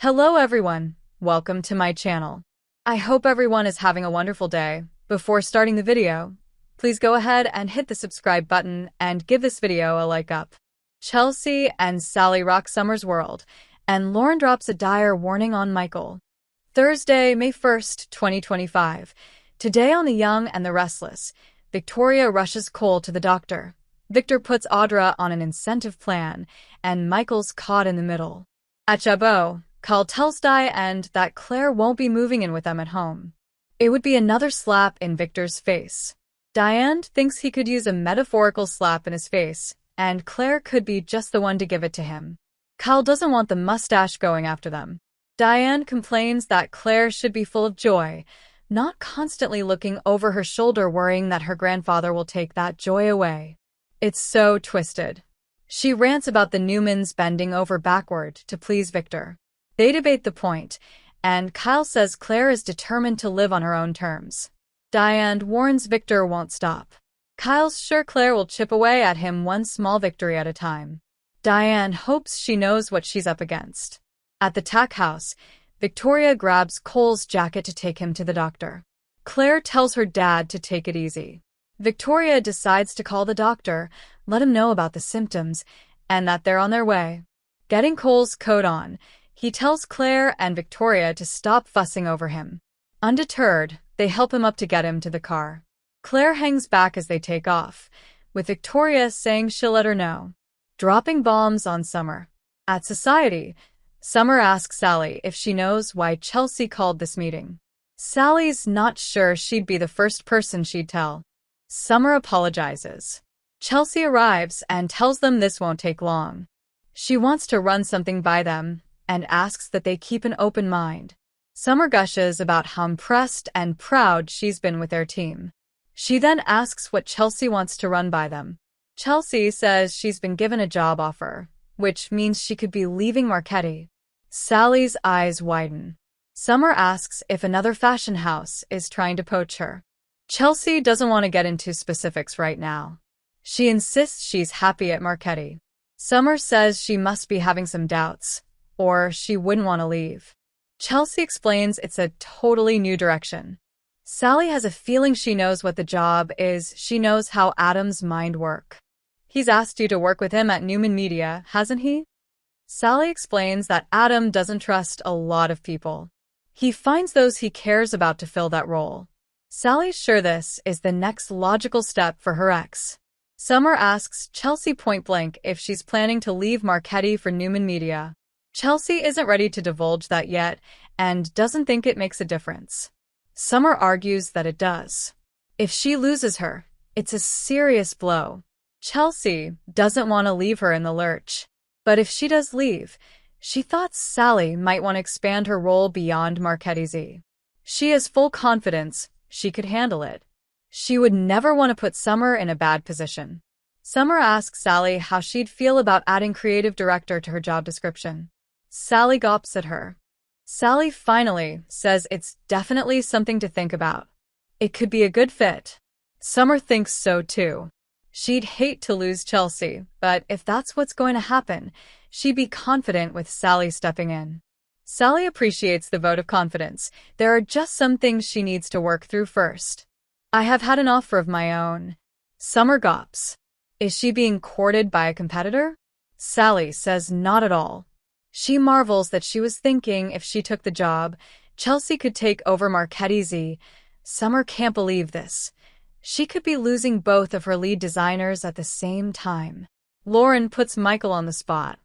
Hello everyone, welcome to my channel. I hope everyone is having a wonderful day. Before starting the video, please go ahead and hit the subscribe button and give this video a like up. Chelsea and Sally rock Summer's world, and Lauren drops a dire warning on Michael. Thursday, May 1st, 2025. Today on The Young and the Restless, Victoria rushes Cole to the doctor. Victor puts Audra on an incentive plan, and Michael's caught in the middle. At Chabot, Cole tells Diane that Claire won't be moving in with them at home. It would be another slap in Victor's face. Diane thinks he could use a metaphorical slap in his face, and Claire could be just the one to give it to him. Cole doesn't want the mustache going after them. Diane complains that Claire should be full of joy, not constantly looking over her shoulder worrying that her grandfather will take that joy away. It's so twisted. She rants about the Newmans bending over backward to please Victor. They debate the point, and Kyle says Claire is determined to live on her own terms. Diane warns Victor won't stop. Kyle's sure Claire will chip away at him one small victory at a time. Diane hopes she knows what she's up against. At the tack house, Victoria grabs Cole's jacket to take him to the doctor. Claire tells her dad to take it easy. Victoria decides to call the doctor, let him know about the symptoms, and that they're on their way. Getting Cole's coat on, he tells Claire and Victoria to stop fussing over him. Undeterred, they help him up to get him to the car. Claire hangs back as they take off, with Victoria saying she'll let her know. Dropping bombs on Summer. At Society, Summer asks Sally if she knows why Chelsea called this meeting. Sally's not sure she'd be the first person she'd tell. Summer apologizes. Chelsea arrives and tells them this won't take long. She wants to run something by them and asks that they keep an open mind. Summer gushes about how impressed and proud she's been with their team. She then asks what Chelsea wants to run by them. Chelsea says she's been given a job offer, which means she could be leaving Marchetti. Sally's eyes widen. Summer asks if another fashion house is trying to poach her. Chelsea doesn't want to get into specifics right now. She insists she's happy at Marchetti. Summer says she must be having some doubts, or she wouldn't want to leave. Chelsea explains it's a totally new direction. Sally has a feeling she knows what the job is. She knows how Adam's mind works. He's asked you to work with him at Newman Media, hasn't he? Sally explains that Adam doesn't trust a lot of people. He finds those he cares about to fill that role. Sally's sure this is the next logical step for her ex. Summer asks Chelsea point-blank if she's planning to leave Marchetti for Newman Media. Chelsea isn't ready to divulge that yet and doesn't think it makes a difference. Summer argues that it does. If she loses her, it's a serious blow. Chelsea doesn't want to leave her in the lurch. But if she does leave, she thought Sally might want to expand her role beyond Marchetti's. She has full confidence she could handle it. She would never want to put Summer in a bad position. Summer asks Sally how she'd feel about adding creative director to her job description. Sally gawps at her. Sally finally says it's definitely something to think about. It could be a good fit. Summer thinks so too. She'd hate to lose Chelsea, but if that's what's going to happen, she'd be confident with Sally stepping in. Sally appreciates the vote of confidence. There are just some things she needs to work through first. I have had an offer of my own. Summer gawps. Is she being courted by a competitor? Sally says not at all. She marvels that she was thinking if she took the job, Chelsea could take over Marchetti's. Summer can't believe this. She could be losing both of her lead designers at the same time. Lauren puts Michael on the spot.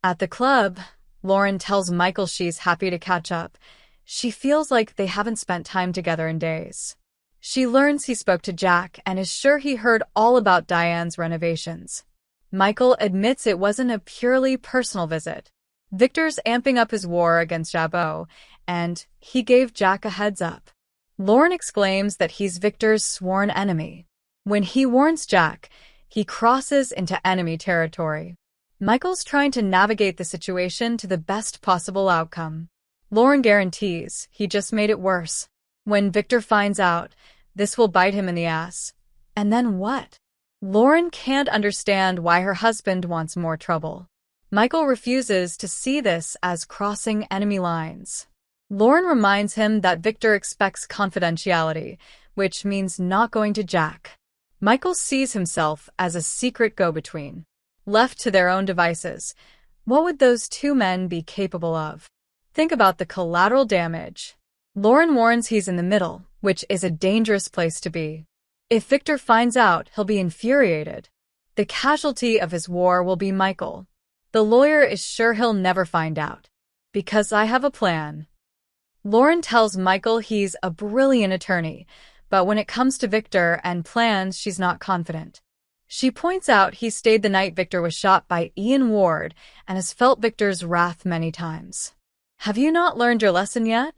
At the club, Lauren tells Michael she's happy to catch up. She feels like they haven't spent time together in days. She learns he spoke to Jack and is sure he heard all about Diane's renovations. Michael admits it wasn't a purely personal visit. Victor's amping up his war against Chabot, and he gave Jack a heads up. Lauren exclaims that he's Victor's sworn enemy. When he warns Jack, he crosses into enemy territory. Michael's trying to navigate the situation to the best possible outcome. Lauren guarantees he just made it worse. When Victor finds out, this will bite him in the ass. And then what? Lauren can't understand why her husband wants more trouble. Michael refuses to see this as crossing enemy lines. Lauren reminds him that Victor expects confidentiality, which means not going to Jack. Michael sees himself as a secret go-between. Left to their own devices, what would those two men be capable of? Think about the collateral damage. Lauren warns he's in the middle, which is a dangerous place to be. If Victor finds out, he'll be infuriated. The casualty of his war will be Michael. The lawyer is sure he'll never find out. Because I have a plan. Lauren tells Michael he's a brilliant attorney, but when it comes to Victor and plans, she's not confident. She points out he stayed the night Victor was shot by Ian Ward and has felt Victor's wrath many times. Have you not learned your lesson yet?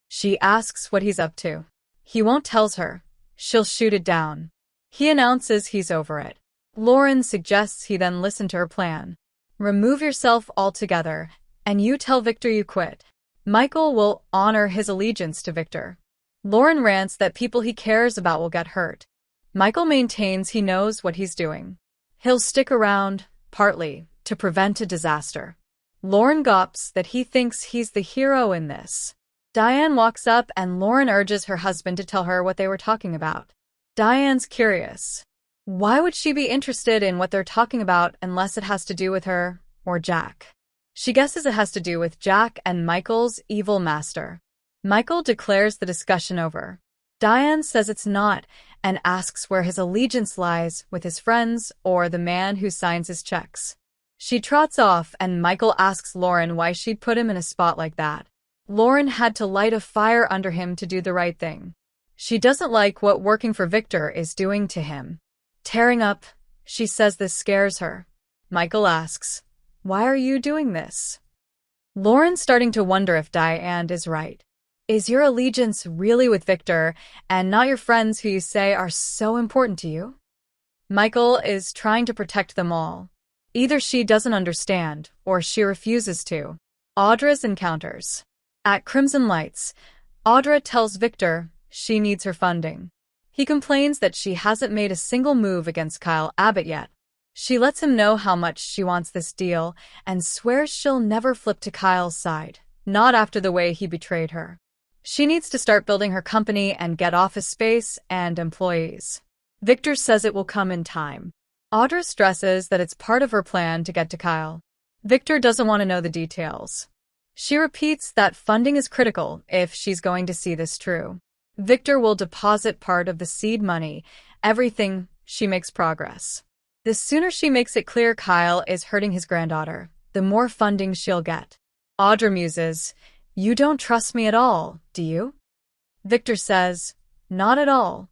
She asks what he's up to. He won't tell her. She'll shoot it down. He announces he's over it. Lauren suggests he then listen to her plan. Remove yourself altogether, and you tell Victor you quit. Michael will honor his allegiance to Victor. Lauren rants that people he cares about will get hurt. Michael maintains he knows what he's doing. He'll stick around, partly, to prevent a disaster. Lauren gawps that he thinks he's the hero in this. Diane walks up and Lauren urges her husband to tell her what they were talking about. Diane's curious. Why would she be interested in what they're talking about unless it has to do with her or Jack? She guesses it has to do with Jack and Michael's evil master. Michael declares the discussion over. Diane says it's not and asks where his allegiance lies, with his friends or the man who signs his checks. She trots off and Michael asks Lauren why she'd put him in a spot like that. Lauren had to light a fire under him to do the right thing. She doesn't like what working for Victor is doing to him. Tearing up, she says this scares her. Michael asks, "Why are you doing this?" Lauren's starting to wonder if Diane is right. Is your allegiance really with Victor and not your friends who you say are so important to you? Michael is trying to protect them all. Either she doesn't understand or she refuses to. Audra's encounters. At Crimson Lights, Audra tells Victor she needs her funding. He complains that she hasn't made a single move against Kyle Abbott yet. She lets him know how much she wants this deal and swears she'll never flip to Kyle's side, not after the way he betrayed her. She needs to start building her company and get office space and employees. Victor says it will come in time. Audra stresses that it's part of her plan to get to Kyle. Victor doesn't want to know the details. She repeats that funding is critical if she's going to see this through. Victor will deposit part of the seed money, everything she makes progress. The sooner she makes it clear Kyle is hurting his granddaughter, the more funding she'll get. Audra muses, "You don't trust me at all, do you?" Victor says, "Not at all."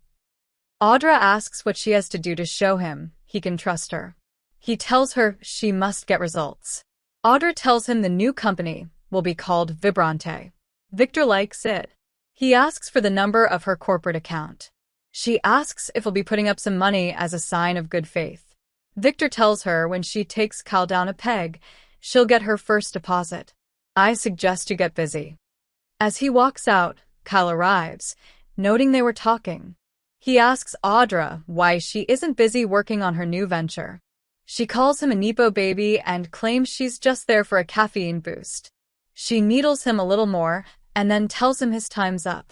Audra asks what she has to do to show him he can trust her. He tells her she must get results. Audra tells him the new company will be called Vibrante. Victor likes it. He asks for the number of her corporate account. She asks if he'll be putting up some money as a sign of good faith. Victor tells her when she takes Kyle down a peg, she'll get her first deposit. "I suggest you get busy." As he walks out, Kyle arrives, noting they were talking. He asks Audra why she isn't busy working on her new venture. She calls him a Nepo baby and claims she's just there for a caffeine boost. She needles him a little more and then tells him his time's up.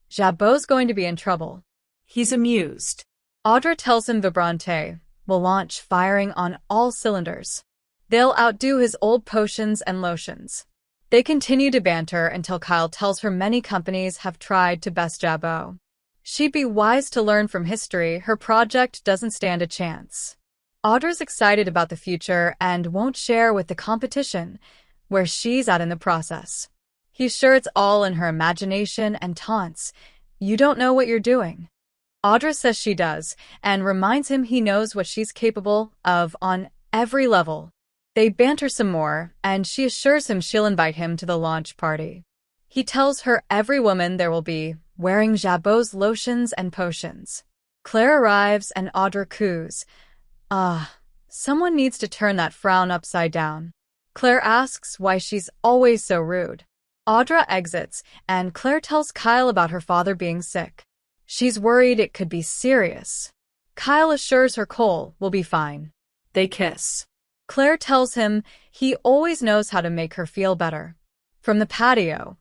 Jabot's going to be in trouble. He's amused. Audra tells him Vibrante will launch firing on all cylinders. They'll outdo his old potions and lotions. They continue to banter until Kyle tells her many companies have tried to best Jabot. She'd be wise to learn from history her project doesn't stand a chance. Audra's excited about the future and won't share with the competition where she's at in the process. He's sure it's all in her imagination and taunts, "You don't know what you're doing." Audra says she does and reminds him he knows what she's capable of on every level. They banter some more, and she assures him she'll invite him to the launch party. He tells her every woman there will be wearing Jabot's lotions and potions. Claire arrives and Audra coos. Someone needs to turn that frown upside down. Claire asks why she's always so rude. Audra exits, and Claire tells Kyle about her father being sick. She's worried it could be serious. Kyle assures her Cole will be fine. They kiss. Claire tells him he always knows how to make her feel better. From the patio,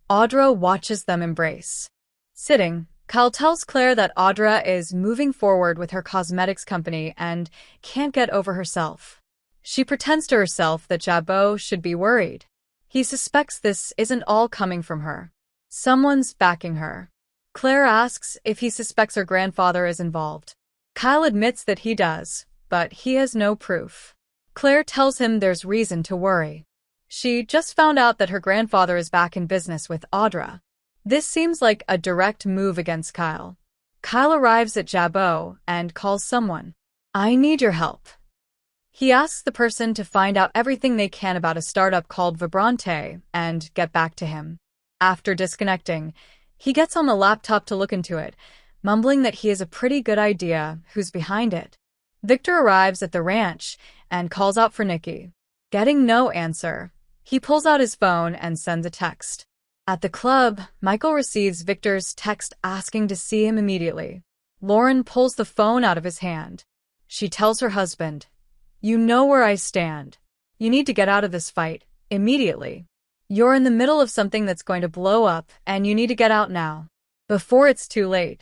Audra watches them embrace. Sitting, Kyle tells Claire that Audra is moving forward with her cosmetics company and can't get over herself. She pretends to herself that Jabot should be worried. He suspects this isn't all coming from her. Someone's backing her. Claire asks if he suspects her grandfather is involved. Kyle admits that he does, but he has no proof. Claire tells him there's reason to worry. She just found out that her grandfather is back in business with Audra. This seems like a direct move against Kyle. Kyle arrives at Jabot and calls someone. I need your help. He asks the person to find out everything they can about a startup called Vibrante and get back to him. After disconnecting, he gets on the laptop to look into it, mumbling that he has a pretty good idea who's behind it. Victor arrives at the ranch and calls out for Nikki. Getting no answer, he pulls out his phone and sends a text. At the club, Michael receives Victor's text asking to see him immediately. Lauren pulls the phone out of his hand. She tells her husband, "You know where I stand. You need to get out of this fight, immediately. You're in the middle of something that's going to blow up, and you need to get out now, before it's too late."